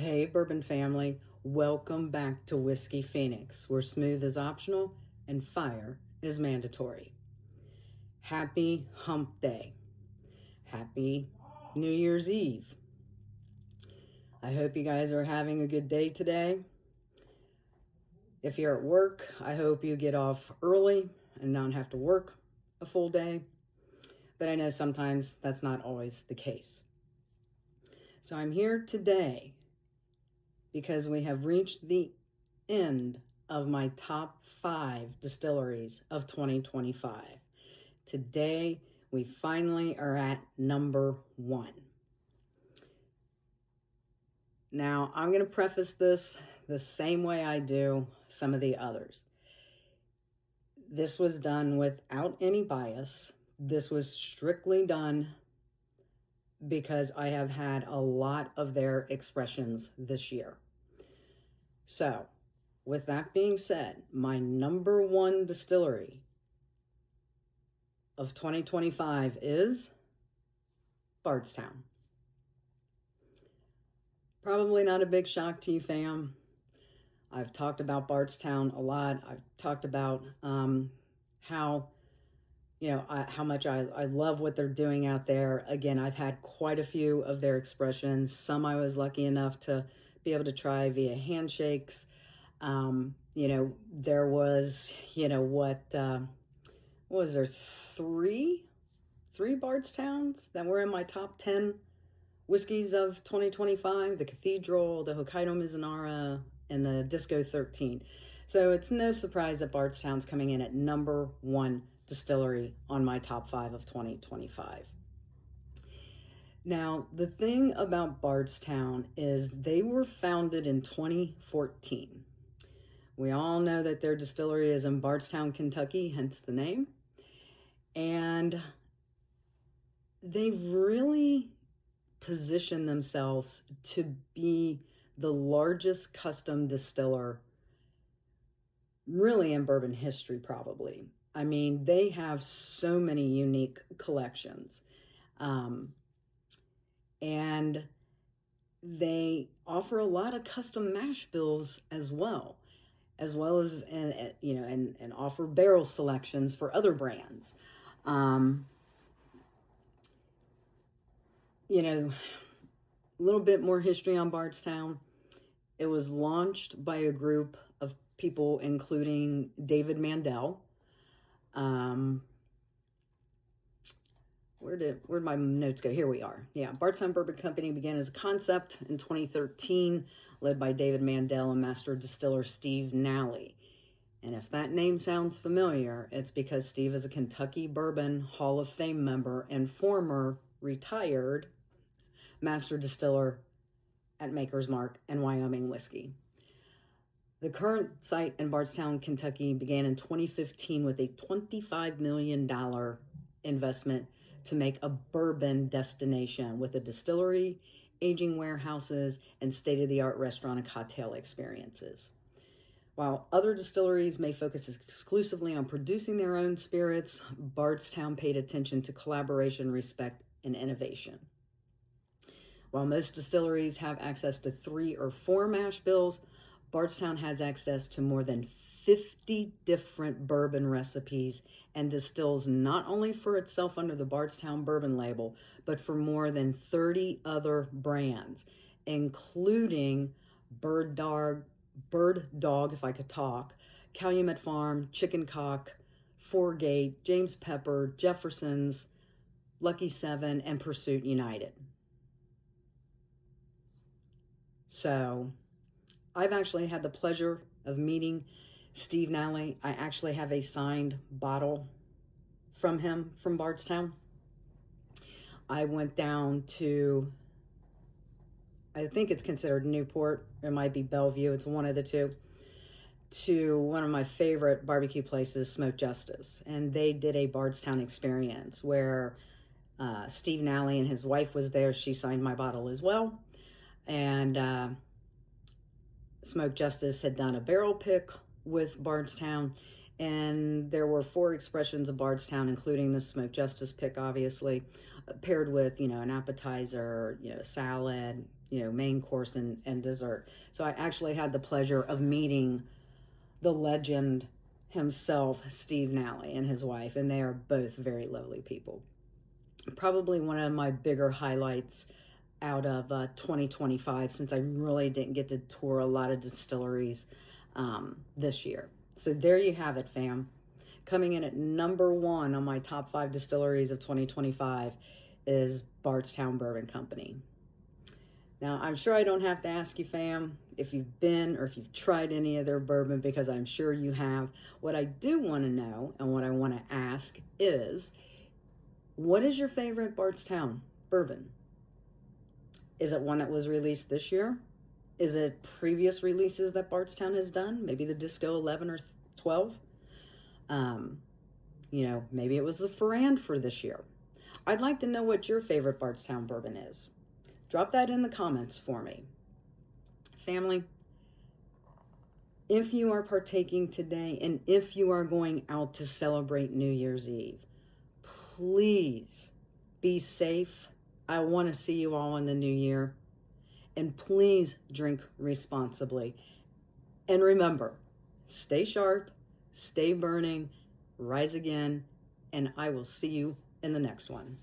Hey, Bourbon family, welcome back to Whiskey Phoenix, where smooth is optional and fire is mandatory. Happy Hump Day. Happy New Year's Eve. I hope you guys are having a good day today. If you're at work, I hope you get off early and don't have to work a full day. But I know sometimes that's not always the case. So I'm here today because we have reached the end of my top 5 distilleries of 2025. Today, we finally are at number 1. Now, I'm going to preface this the same way I do some of the others. This was done without any bias. This was strictly done because I have had a lot of their expressions this year. So, with that being said, my number 1 distillery of 2025 is Bardstown. Probably not a big shock to you, fam. I've talked about Bardstown a lot. I've talked about how much I love what they're doing out there. Again, I've had quite a few of their expressions. Some I was lucky enough to be able to try via handshakes. There was, what was there? Three Bardstowns that were in my top 10 whiskeys of 2025, the Cathedral, the Hokkaido Mizunara, and the Disco 13. So it's no surprise that Bardstown's coming in at number 1 distillery on my top 5 of 2025. Now, the thing about Bardstown is they were founded in 2014. We all know that their distillery is in Bardstown, Kentucky, hence the name. And they've really positioned themselves to be the largest custom distiller really in bourbon history, probably. I mean, they have so many unique collections. And they offer a lot of custom mash bills as well as and offer barrel selections for other brands. A little bit more history on Bardstown. It was launched by a group of people, including David Mandel. Where'd my notes go? Here we are. Yeah, Bardstown Bourbon Company began as a concept in 2013, led by David Mandel and master distiller Steve Nally. And if that name sounds familiar, it's because Steve is a Kentucky Bourbon Hall of Fame member and former retired master distiller at Maker's Mark and Wyoming Whiskey. The current site in Bardstown, Kentucky began in 2015 with a $25 million investment to make a bourbon destination with a distillery, aging warehouses, and state-of-the-art restaurant and cocktail experiences. While other distilleries may focus exclusively on producing their own spirits, Bardstown paid attention to collaboration, respect, and innovation. While most distilleries have access to 3 or 4 mash bills, Bardstown has access to more than 50 different bourbon recipes and distills not only for itself under the Bardstown bourbon label, but for more than 30 other brands, including Bird Dog, if I could talk, Calumet Farm, Chicken Cock, Fourgate, James Pepper, Jefferson's, Lucky 7, and Pursuit United. So, I've actually had the pleasure of meeting Steve Nally. I actually have a signed bottle from him from Bardstown. I went down to, I think it's considered Newport. It might be Bellevue. It's one of the two. To one of my favorite barbecue places, Smoke Justice. And they did a Bardstown experience where Steve Nally and his wife was there. She signed my bottle as well. And Smoke Justice had done a barrel pick with Bardstown, and there were 4 expressions of Bardstown, including the Smoke Justice pick, obviously. paired with, an appetizer, salad, main course and dessert. So I actually had the pleasure of meeting the legend himself, Steve Nally, and his wife, and they are both very lovely people. Probably one of my bigger highlights out of 2025, since I really didn't get to tour a lot of distilleries this year. So there you have it, fam. Coming in at number 1 on my top 5 distilleries of 2025 is Bardstown Bourbon Company. Now, I'm sure I don't have to ask you, fam, if you've been or if you've tried any of their bourbon, because I'm sure you have. What I do want to know and what I want to ask is, what is your favorite Bardstown bourbon? Is it one that was released this year? Is it previous releases that Bardstown has done? Maybe the Disco 11 or 12? Maybe it was the Ferrand for this year. I'd like to know what your favorite Bardstown bourbon is. Drop that in the comments for me. Family, if you are partaking today and if you are going out to celebrate New Year's Eve, please be safe. I want to see you all in the new year. And please drink responsibly. And remember, stay sharp, stay burning, rise again, and I will see you in the next one.